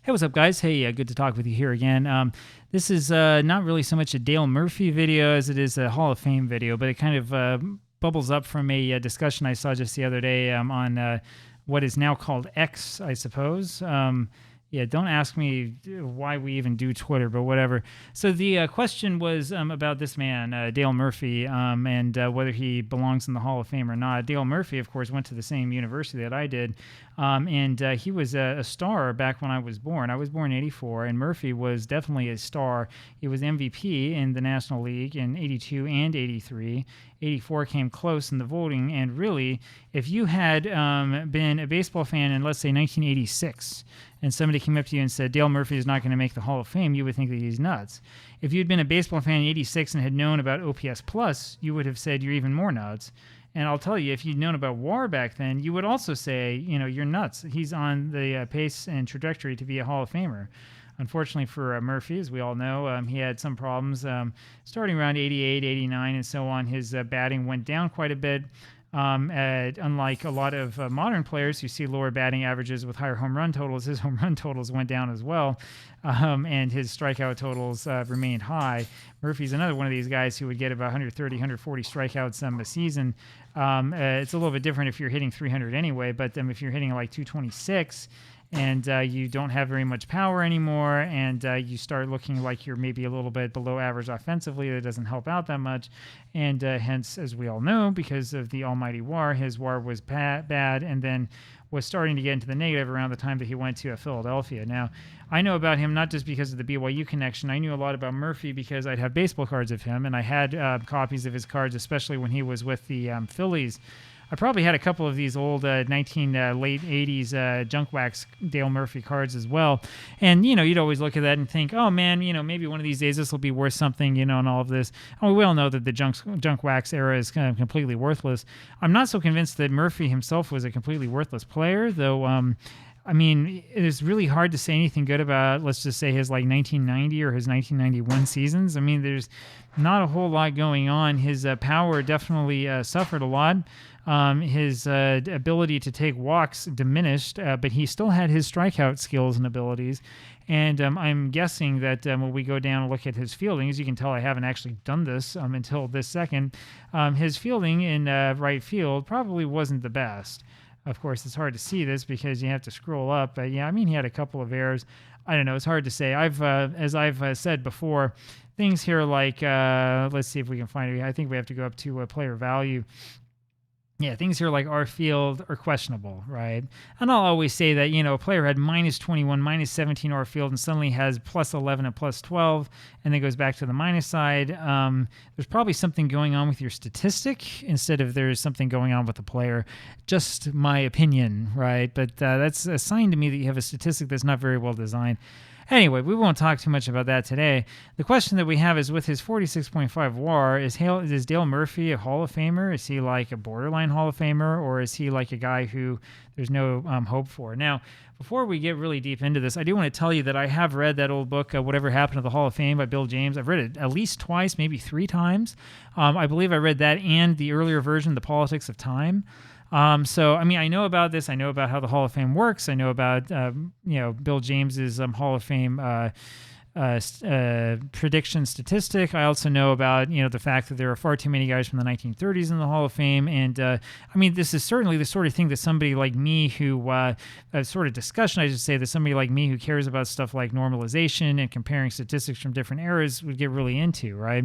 Hey, what's up, guys? Hey, good to talk with you here again. This is not really so much a Dale Murphy video as it is a Hall of Fame video, but it kind of bubbles up from a discussion I saw just the other day on what is now called X, I suppose. Yeah, don't ask me why we even do Twitter, but whatever. So the question was about this man, Dale Murphy, and whether he belongs in the Hall of Fame or not. Dale Murphy, of course, went to the same university that I did, and he was a star back when I was born. I was born in '84, and Murphy was definitely a star. He was MVP in the National League in '82 and '83. '84 came close in the voting, and really, if you had been a baseball fan in, let's say, 1986, and somebody came up to you and said, Dale Murphy is not going to make the Hall of Fame, you would think that he's nuts. If you'd been a baseball fan in '86 and had known about OPS Plus, you would have said you're even more nuts. And I'll tell you, if you'd known about WAR back then, you would also say, you know, you're nuts. He's on the pace and trajectory to be a Hall of Famer. Unfortunately for Murphy, as we all know, he had some problems starting around '88, '89, and so on. His batting went down quite a bit. Unlike a lot of modern players who see lower batting averages with higher home run totals, his home run totals went down as well, and his strikeout totals remained high. Murphy's another one of these guys who would get about 130, 140 strikeouts a season. It's a little bit different if you're hitting 300 anyway, but if you're hitting like 226, and you don't have very much power anymore, and you start looking like you're maybe a little bit below average offensively, that doesn't help out that much. And hence, as we all know, because of the almighty WAR, his WAR was bad, and then was starting to get into the negative around the time that he went to Philadelphia. Now, I know about him not just because of the BYU connection. I knew a lot about Murphy because I'd have baseball cards of him, and I had copies of his cards, especially when he was with the Phillies. I probably had a couple of these old late 80s junk wax Dale Murphy cards as well. And, you know, you'd always look at that and think, oh, man, you know, maybe one of these days this will be worth something, you know, and all of this. And we all know that the junk wax era is kind of completely worthless. I'm not so convinced that Murphy himself was a completely worthless player, though. I mean, it is really hard to say anything good about, let's just say, his like 1990 or his 1991 seasons. I mean, there's not a whole lot going on. His power definitely suffered a lot. His ability to take walks diminished, but he still had his strikeout skills and abilities. And I'm guessing that when we go down and look at his fielding, as you can tell, I haven't actually done this until this second, his fielding in right field probably wasn't the best. Of course, it's hard to see this because you have to scroll up. But yeah, I mean, he had a couple of errors. I don't know. It's hard to say. As I've said before, things here like, let's see if we can find it. I think we have to go up to player value. Yeah, things here like our field are questionable, right? And I'll always say that, you know, a player had minus 21, minus 17 our field, and suddenly has plus 11 and plus 12, and then goes back to the minus side. There's probably something going on with your statistic instead of there's something going on with the player. Just my opinion, right? But that's a sign to me that you have a statistic that's not very well designed. Anyway, we won't talk too much about that today. The question that we have is, with his 46.5 WAR, is Dale Murphy a Hall of Famer? Is he like a borderline Hall of Famer, or is he like a guy who there's no hope for? Now, before we get really deep into this, I do want to tell you that I have read that old book, Whatever Happened to the Hall of Fame by Bill James. I've read it at least twice, maybe 3 times. I believe I read that and the earlier version, The Politics of Time. So, I mean, I know about this. I know about how the Hall of Fame works. I know about, Bill James's Hall of Fame prediction statistic. I also know about, the fact that there are far too many guys from the 1930s in the Hall of Fame. And, I mean, this is certainly the sort of thing that somebody like me who, sort of discussion, I should say, that somebody like me who cares about stuff like normalization and comparing statistics from different eras would get really into, right?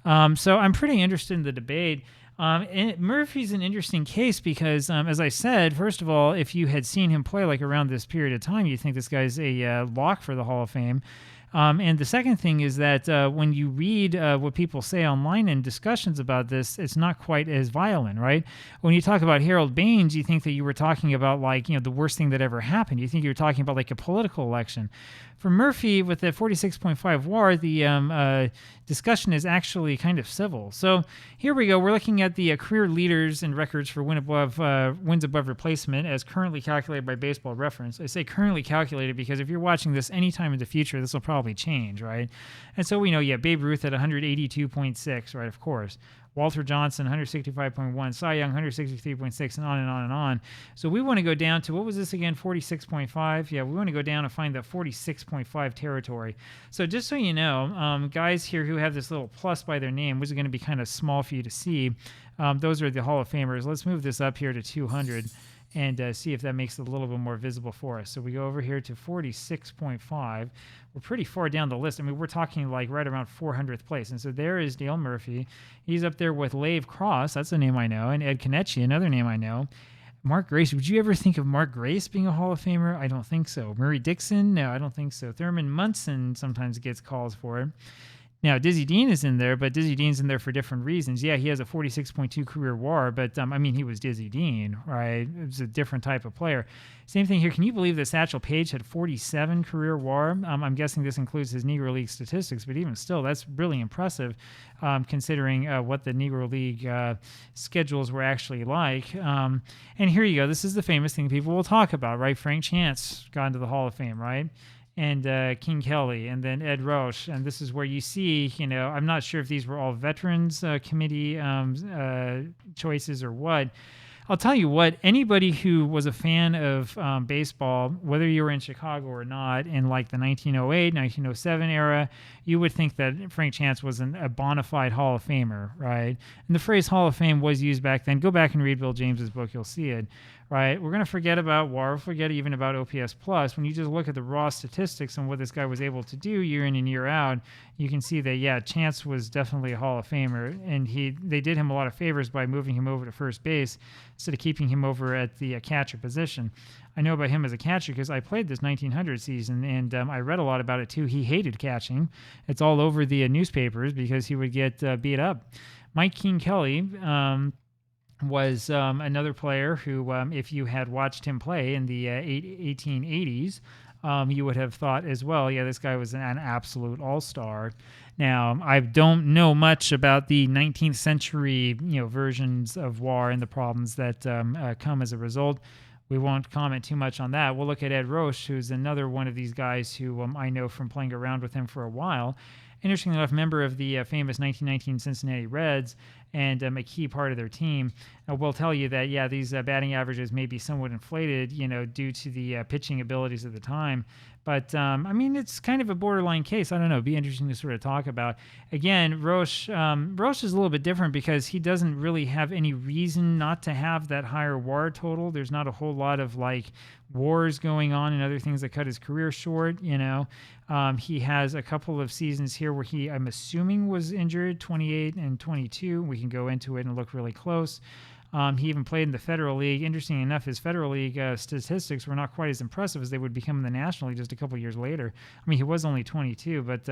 So I'm pretty interested in the debate. And Murphy's an interesting case because, as I said, first of all, if you had seen him play like around this period of time, you'd think this guy's a lock for the Hall of Fame. And the second thing is that when you read what people say online in discussions about this, it's not quite as violent, right? When you talk about Harold Baines, you think that you were talking about the worst thing that ever happened. You think you were talking about like a political election. For Murphy, with the 46.5 WAR, the discussion is actually kind of civil. So here we go. We're looking at the career leaders and records for wins above replacement as currently calculated by Baseball Reference. I say currently calculated because if you're watching this anytime in the future, this will probably probably change, right? And so we know, Babe Ruth at 182.6, right? Of course. Walter Johnson, 165.1, Cy Young, 163.6, and on and on and on. So we want to go down to, what was this again, 46.5? Yeah, we want to go down and find the 46.5 territory. So just so you know, guys here who have this little plus by their name, which is going to be kind of small for you to see, those are the Hall of Famers. Let's move this up here to 200 and see if that makes it a little bit more visible for us. So we go over here to 46.5. We're pretty far down the list. I mean, we're talking like right around 400th place. And so there is Dale Murphy. He's up there with Lave Cross. That's a name I know. And Ed Kenichi, another name I know. Mark Grace. Would you ever think of Mark Grace being a Hall of Famer? I don't think so. Murray Dixon? No, I don't think so. Thurman Munson sometimes gets calls for it. Now, Dizzy Dean is in there, but Dizzy Dean's in there for different reasons. Yeah, he has a 46.2 career WAR, but I mean, he was Dizzy Dean, right? It was a different type of player. Same thing here. Can you believe that Satchel Paige had 47 career WAR? I'm guessing this includes his Negro League statistics, but even still, that's really impressive considering what the Negro League schedules were actually like. And here you go. This is the famous thing people will talk about, right? Frank Chance got into the Hall of Fame, right? And King Kelly, and then Ed Roche. And this is where you see, I'm not sure if these were all Veterans Committee choices or what. I'll tell you what, anybody who was a fan of baseball, whether you were in Chicago or not, in like the 1908, 1907 era, you would think that Frank Chance was a bona fide Hall of Famer, right? And the phrase Hall of Fame was used back then. Go back and read Bill James's book, you'll see it, right? We're going to forget about WAR, forget even about OPS plus. When you just look at the raw statistics and what this guy was able to do year in and year out, you can see that, yeah, Chance was definitely a Hall of Famer, and they did him a lot of favors by moving him over to first base instead of keeping him over at the catcher position. I know about him as a catcher because I played this 1900 season, and I read a lot about it too. He hated catching. It's all over the newspapers because he would get beat up. Mike King Kelly was another player who, if you had watched him play in the 1880s, you would have thought as well, yeah, this guy was an absolute all-star. Now, I don't know much about the 19th century, versions of WAR and the problems that come as a result. We won't comment too much on that. We'll look at Ed Roche, who's another one of these guys who I know from playing around with him for a while. Interestingly enough, member of the famous 1919 Cincinnati Reds and a key part of their team. We'll tell you that, yeah, these batting averages may be somewhat inflated, due to the pitching abilities of the time. But, I mean, it's kind of a borderline case. I don't know. It'd be interesting to sort of talk about. Again, Roche is a little bit different because he doesn't really have any reason not to have that higher WAR total. There's not a whole lot of, wars going on and other things that cut his career short, He has a couple of seasons here where he, I'm assuming, was injured, 28 and 22. We can go into it and look really close. He even played in the Federal League. Interesting enough, his Federal League statistics were not quite as impressive as they would become in the National League just a couple years later. I mean, he was only 22, but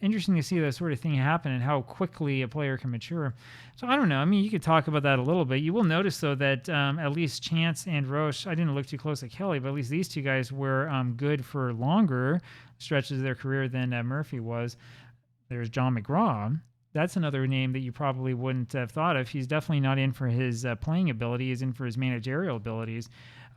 interesting to see that sort of thing happen and how quickly a player can mature. So I don't know. I mean, you could talk about that a little bit. You will notice, though, that at least Chance and Roche, I didn't look too close at Kelly, but at least these two guys were good for longer stretches of their career than Murphy was. There's John McGraw. That's another name that you probably wouldn't have thought of. He's definitely not in for his playing ability. He's in for his managerial abilities.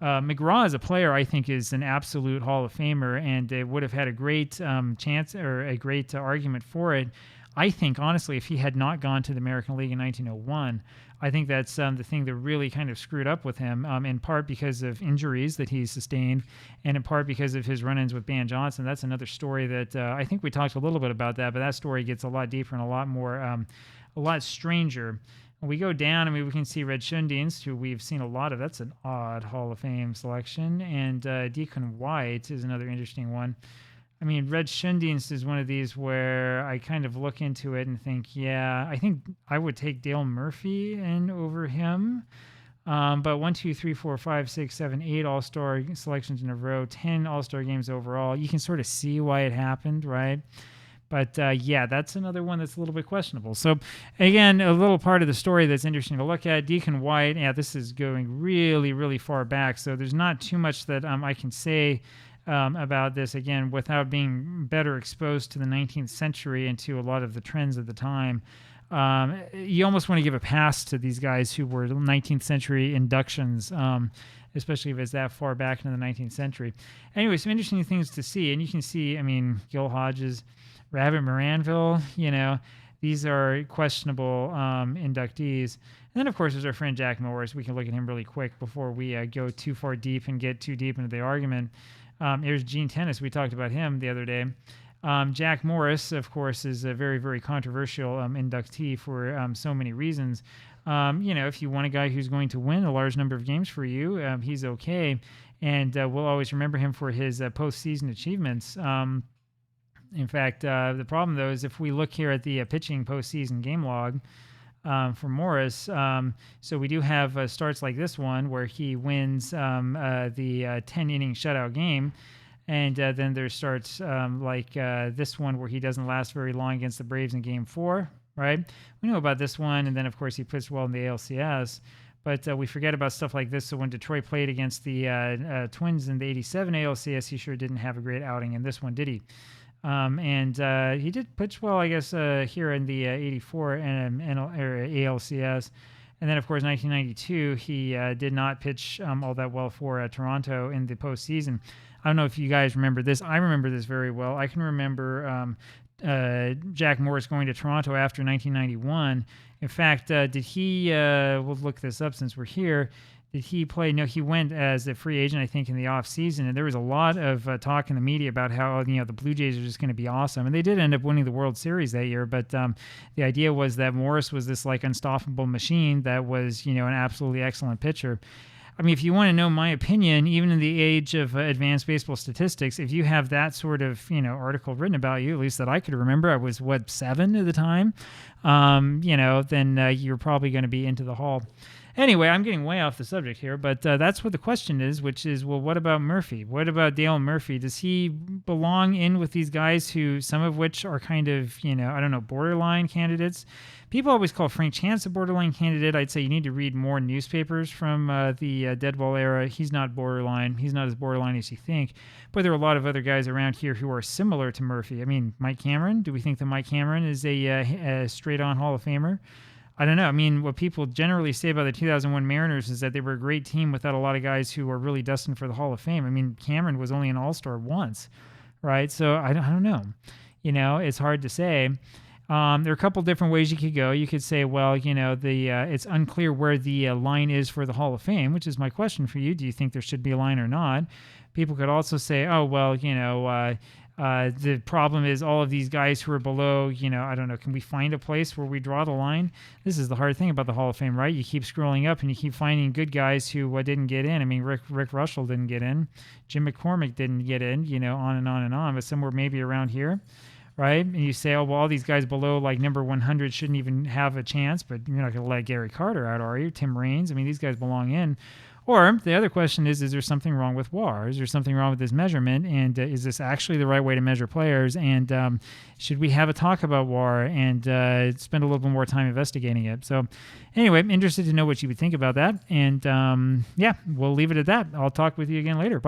McGraw as a player, I think, is an absolute Hall of Famer, and would have had a great chance or a great argument for it. I think, honestly, if he had not gone to the American League in 1901, I think that's the thing that really kind of screwed up with him, in part because of injuries that he sustained, and in part because of his run-ins with Ban Johnson. That's another story that I think we talked a little bit about that, but that story gets a lot deeper and a lot more, a lot stranger. When we go down, I mean, we can see Red Shundienst, who we've seen a lot of. That's an odd Hall of Fame selection. And Deacon White is another interesting one. I mean, Red Shundienst is one of these where I kind of look into it and think, yeah, I think I would take Dale Murphy in over him. But 1, 2, 3, 4, 5, 6, 7, 8 All-Star selections in a row, 10 All-Star games overall. You can sort of see why it happened, right? But yeah, that's another one that's a little bit questionable. So again, a little part of the story that's interesting to look at. Deacon White, yeah, this is going really, really far back. So there's not too much that I can say about this, again, without being better exposed to the 19th century and to a lot of the trends of the time. You almost want to give a pass to these guys who were 19th century inductions, especially if it's that far back into the 19th century. Anyway, some interesting things to see. And you can see, I mean, Gil Hodges, Rabbit Moranville, these are questionable inductees. And then, of course, there's our friend Jack Morris. We can look at him really quick before we go too far deep and get too deep into the argument. Here's Gene Tennis. We talked about him the other day. Jack Morris, of course, is a very, very controversial inductee for so many reasons. If you want a guy who's going to win a large number of games for you, he's okay. And we'll always remember him for his postseason achievements. In fact, the problem, though, is if we look here at the pitching postseason game log for Morris, so we do have starts like this one where he wins the 10-inning shutout game. And then there starts like this one where he doesn't last very long against the Braves in Game 4, right? We know about this one, and then, of course, he pitched well in the ALCS. But we forget about stuff like this. So when Detroit played against the Twins in the 87 ALCS, he sure didn't have a great outing in this one, did he? And he did pitch well, I guess, here in the 84 ALCS. And then, of course, 1992, he did not pitch all that well for Toronto in the postseason. I don't know if you guys remember this. I remember this very well. I can remember Jack Morris going to Toronto after 1991. In fact, did he, we'll look this up since we're here, did he play? No, he went as a free agent, I think, in the offseason. And there was a lot of talk in the media about how, the Blue Jays are just going to be awesome. And they did end up winning the World Series that year. But the idea was that Morris was this like unstoppable machine that was, an absolutely excellent pitcher. I mean, if you want to know my opinion, even in the age of advanced baseball statistics, if you have that sort of, article written about you, at least that I could remember, I was, 7 at the time, then you're probably going to be into the Hall. Anyway, I'm getting way off the subject here, but that's what the question is, which is, well, what about Murphy? What about Dale Murphy? Does he belong in with these guys who, some of which are kind of, borderline candidates? People always call Frank Chance a borderline candidate. I'd say you need to read more newspapers from the Deadball era. He's not borderline. He's not as borderline as you think. But there are a lot of other guys around here who are similar to Murphy. I mean, Mike Cameron. Do we think that Mike Cameron is a straight-on Hall of Famer? I don't know. I mean, what people generally say about the 2001 Mariners is that they were a great team without a lot of guys who were really destined for the Hall of Fame. I mean, Cameron was only an All-Star once, right? So I don't know. It's hard to say. There are a couple different ways you could go. You could say, well, it's unclear where the line is for the Hall of Fame, which is my question for you. Do you think there should be a line or not? People could also say, oh, well, the problem is all of these guys who are below, I don't know, can we find a place where we draw the line? This is the hard thing about the Hall of Fame, right? You keep scrolling up and you keep finding good guys who didn't get in. I mean, Rick Russell didn't get in. Jim McCormick didn't get in, on and on and on, but somewhere maybe around here, right? And you say, oh, well, all these guys below like number 100 shouldn't even have a chance, but you're not going to let Gary Carter out, are you? Tim Raines? I mean, these guys belong in. Or the other question is there something wrong with WAR? Is there something wrong with this measurement? And is this actually the right way to measure players? And should we have a talk about WAR and spend a little bit more time investigating it? So anyway, I'm interested to know what you would think about that. And we'll leave it at that. I'll talk with you again later. Bye.